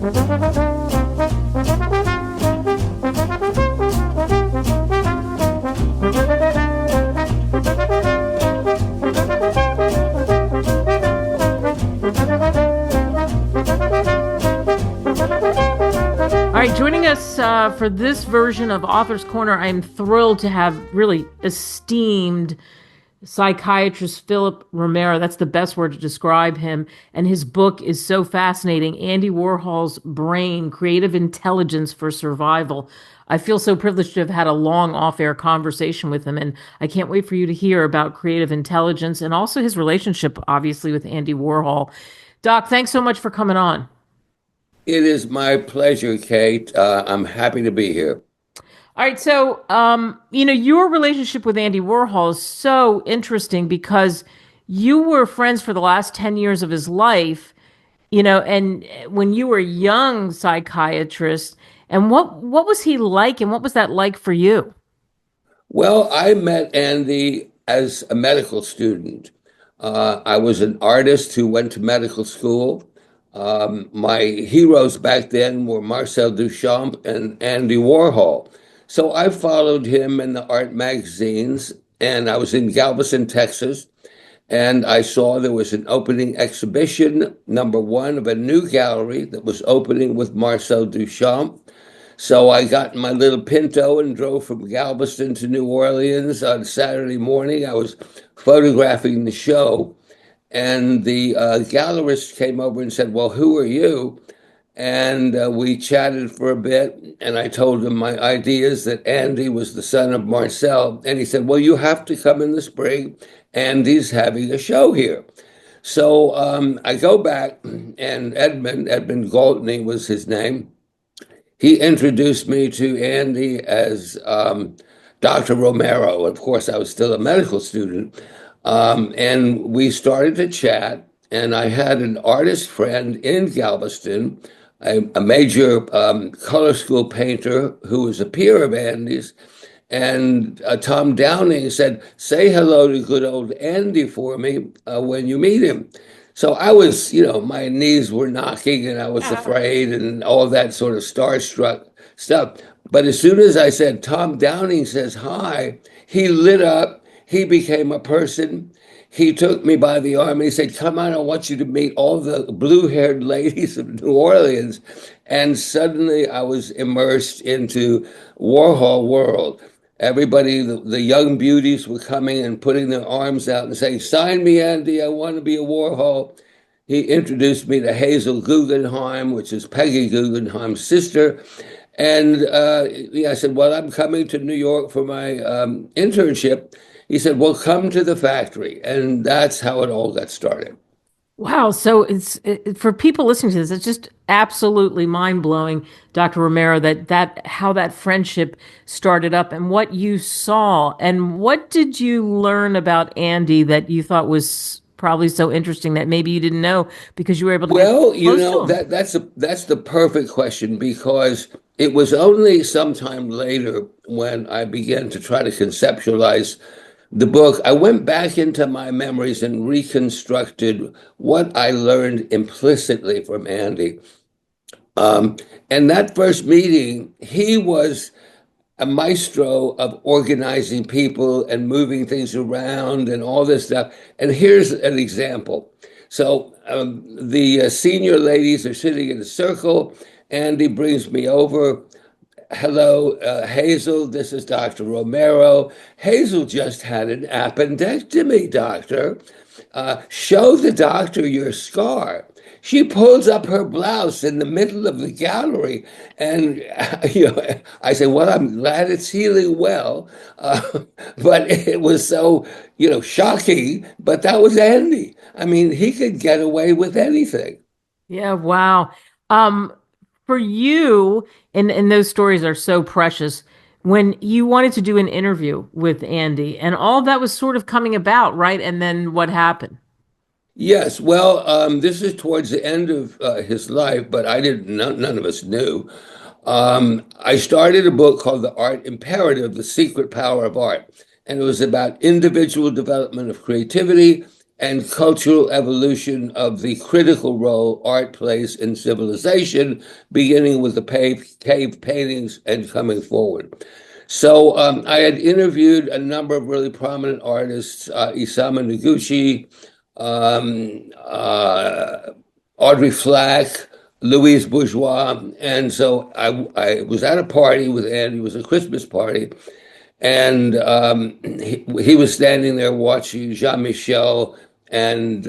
All right, joining us for this version of Author's Corner, I am thrilled to have really esteemed psychiatrist Phillip Romero. That's the best word to describe him. And his book is so fascinating. Andy Warhol's Brain, Creative Intelligence for Survival. I feel so privileged to have had a long off-air conversation with him, and I can't wait for you to hear about creative intelligence and also his relationship, obviously, with Andy Warhol. Doc, thanks so much for coming on. It is my pleasure, Kate. I'm happy to be here. All right, so your relationship with Andy Warhol is so interesting because you were friends for the last 10 years of his life, and when you were a young psychiatrist, and what was he like, and what was that like for you? Well, I met Andy as a medical student. I was an artist who went to medical school. My heroes back then were Marcel Duchamp and Andy Warhol. So I followed him in the art magazines, and I was in Galveston, Texas, and I saw there was an opening exhibition, number one, of a new gallery that was opening with Marcel Duchamp. So I got in my little Pinto and drove from Galveston to New Orleans on Saturday morning. I was photographing the show. And the gallerist came over and said, "Well, who are you?" And we chatted for a bit. And I told him my ideas that Andy was the son of Marcel. And he said, "Well, you have to come in the spring. Andy's having a show here." So I go back, and Edmund Galtney was his name. He introduced me to Andy as Dr. Romero. Of course, I was still a medical student. And we started to chat, and I had an artist friend in Galveston, a major color school painter who was a peer of Andy's. And Tom Downing said, "Say hello to good old Andy for me when you meet him." So I was, my knees were knocking and I was afraid and all that sort of starstruck stuff. But as soon as I said, "Tom Downing says hi," he lit up. He became a person. He took me by the arm and he said, "Come on, I want you to meet all the blue-haired ladies of New Orleans." And suddenly I was immersed into Warhol world. Everybody, the young beauties were coming and putting their arms out and saying, "Sign me, Andy, I want to be a Warhol." He introduced me to Hazel Guggenheim, which is Peggy Guggenheim's sister. And I said, "Well, I'm coming to New York for my internship." He said, "Well, come to the factory." And that's how it all got started. Wow. So for people listening to this, it's just absolutely mind blowing, Dr. Romero, that how that friendship started up and what you saw. And what did you learn about Andy that you thought was probably so interesting that maybe you didn't know because you were able to Well, get close to him? that's the perfect question, because it was only sometime later when I began to try to conceptualize the book. I went back into my memories and reconstructed what I learned implicitly from Andy. And that first meeting, he was a maestro of organizing people and moving things around and all this stuff. And here's an example. So the senior ladies are sitting in a circle. Andy brings me over. "Hello, Hazel, this is Dr. Romero. Hazel just had an appendectomy, doctor. Show the doctor your scar." She pulls up her blouse in the middle of the gallery. And, I say, "Well, I'm glad it's healing well." But it was so, shocking. But that was Andy. I mean, he could get away with anything. Yeah, wow. For you, and those stories are so precious, when you wanted to do an interview with Andy, and all of that was sort of coming about, right? And then what happened? Yes, well, this is towards the end of his life, but I didn't. None of us knew. I started a book called The Art Imperative: The Secret Power of Art, and it was about individual development of creativity and cultural evolution of the critical role art plays in civilization, beginning with the cave paintings and coming forward. So I had interviewed a number of really prominent artists, Isamu Noguchi, Audrey Flack, Louise Bourgeois. And so I was at a party with Andy. It was a Christmas party. And he was standing there watching Jean-Michel and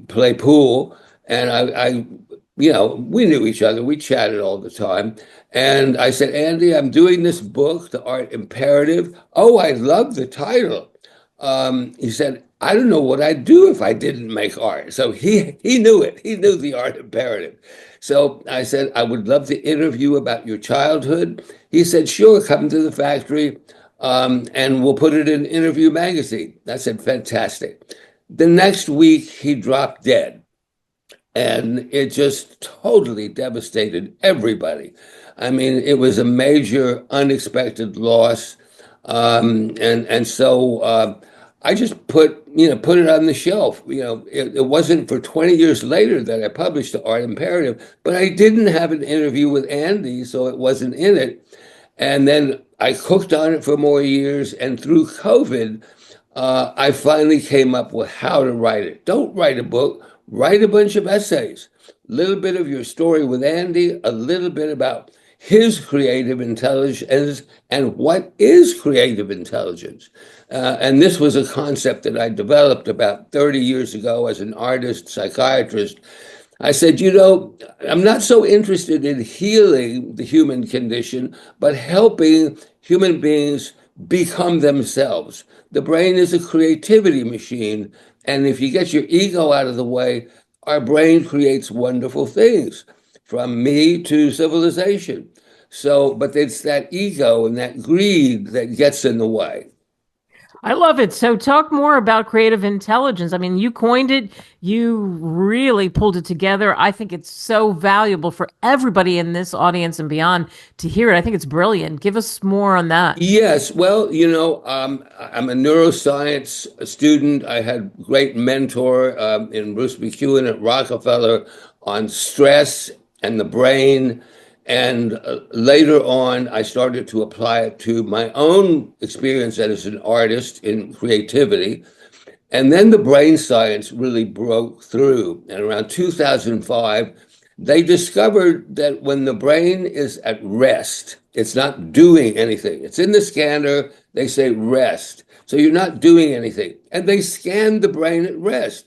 play pool. And we knew each other. We chatted all the time. And I said, Andy, I'm doing this book, The Art Imperative. Oh, I love the title. He said, I don't know what I'd do if I didn't make art. So he knew it. He knew the art imperative. So I said, I would love to interview about your childhood. He said, sure, come to the factory and we'll put it in Interview Magazine. I said, fantastic. The next week, he dropped dead. And it just totally devastated everybody. I mean, it was a major, unexpected loss. And so I just put it on the shelf. It wasn't for 20 years later that I published The Art Imperative, but I didn't have an interview with Andy, so it wasn't in it. And then I cooked on it for more years, and through COVID, I finally came up with how to write it. Don't write a book, write a bunch of essays. A little bit of your story with Andy, a little bit about his creative intelligence and what is creative intelligence. And this was a concept that I developed about 30 years ago as an artist, psychiatrist. I said, I'm not so interested in healing the human condition, but helping human beings become themselves. The brain is a creativity machine. And if you get your ego out of the way, our brain creates wonderful things, from me to civilization. So, but it's that ego and that greed that gets in the way. I love it. So talk more about creative intelligence. I mean, you coined it, you really pulled it together. I think it's so valuable for everybody in this audience and beyond to hear it. I think it's brilliant. Give us more on that. Yes, well, I'm a neuroscience student. I had a great mentor in Bruce McEwen at Rockefeller on stress and the brain. And later on, I started to apply it to my own experience as an artist in creativity. And then the brain science really broke through. And around 2005, they discovered that when the brain is at rest, it's not doing anything. It's in the scanner, they say rest. So you're not doing anything. And they scanned the brain at rest.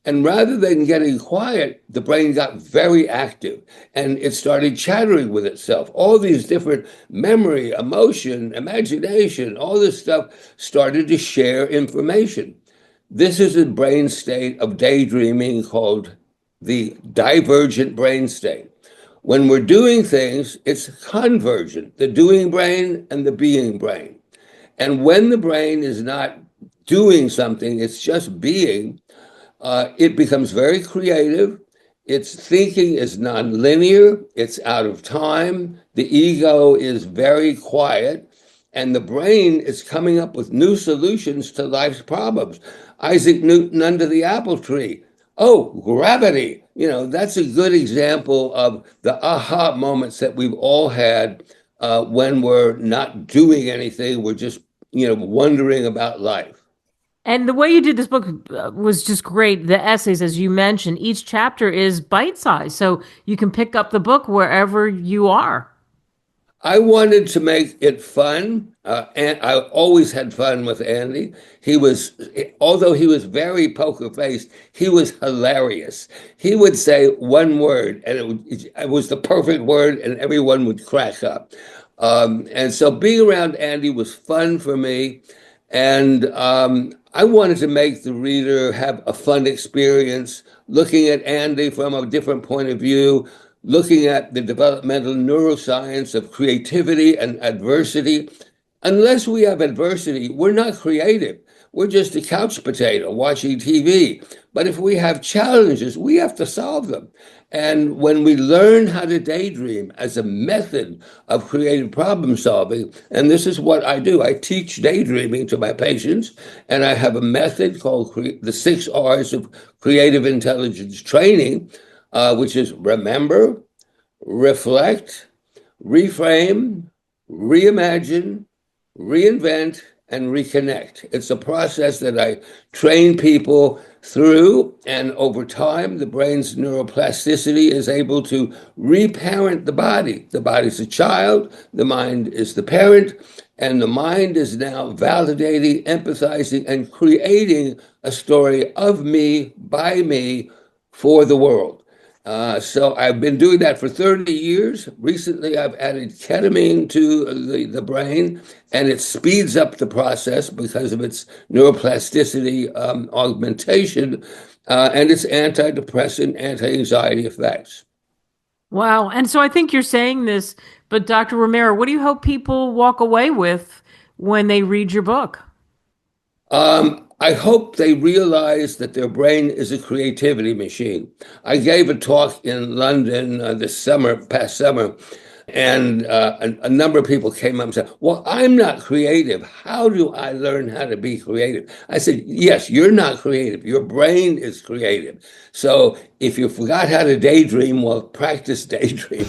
And rather than getting quiet, the brain got very active and it started chattering with itself. All these different memory, emotion, imagination, all this stuff started to share information. This is a brain state of daydreaming called the divergent brain state. When we're doing things, it's convergent, the doing brain and the being brain. And when the brain is not doing something, it's just being, it becomes very creative. Its thinking is nonlinear. It's out of time. The ego is very quiet. And the brain is coming up with new solutions to life's problems. Isaac Newton under the apple tree. Oh, gravity. That's a good example of the aha moments that we've all had when we're not doing anything. We're just, wondering about life. And the way you did this book was just great. The essays, as you mentioned, each chapter is bite-sized, so you can pick up the book wherever you are. I wanted to make it fun, and I always had fun with Andy. Although he was very poker faced, he was hilarious. He would say one word, and it was the perfect word, and everyone would crack up. And so being around Andy was fun for me, and I wanted to make the reader have a fun experience, looking at Andy from a different point of view, looking at the developmental neuroscience of creativity and adversity. Unless we have adversity, we're not creative. we're just a couch potato watching TV. But if we have challenges, we have to solve them. And when we learn how to daydream as a method of creative problem solving, and this is what I do, I teach daydreaming to my patients, and I have a method called the 6 R's of creative intelligence training, which is remember, reflect, reframe, reimagine, reinvent, and reconnect. It's a process that I train people through, and over time, the brain's neuroplasticity is able to reparent the body. The body's a child, the mind is the parent, and the mind is now validating, empathizing, and creating a story of me, by me, for the world. So I've been doing that for 30 years. Recently, I've added ketamine to the brain, and it speeds up the process because of its neuroplasticity augmentation and its antidepressant, anti-anxiety effects. Wow. And so I think you're saying this, but Dr. Romero, what do you hope people walk away with when they read your book? I hope they realize that their brain is a creativity machine. I gave a talk in London past summer, and a number of people came up and said, "Well, I'm not creative. How do I learn how to be creative?" I said, "Yes, you're not creative. Your brain is creative. So if you forgot how to daydream, well, practice daydreaming."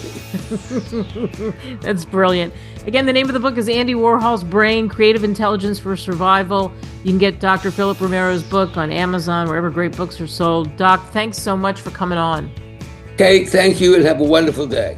That's brilliant. Again, the name of the book is Andy Warhol's Brain, Creative Intelligence for Survival. You can get Dr. Phillip Romero's book on Amazon, wherever great books are sold. Doc, thanks so much for coming on. Kate, thank you, and have a wonderful day.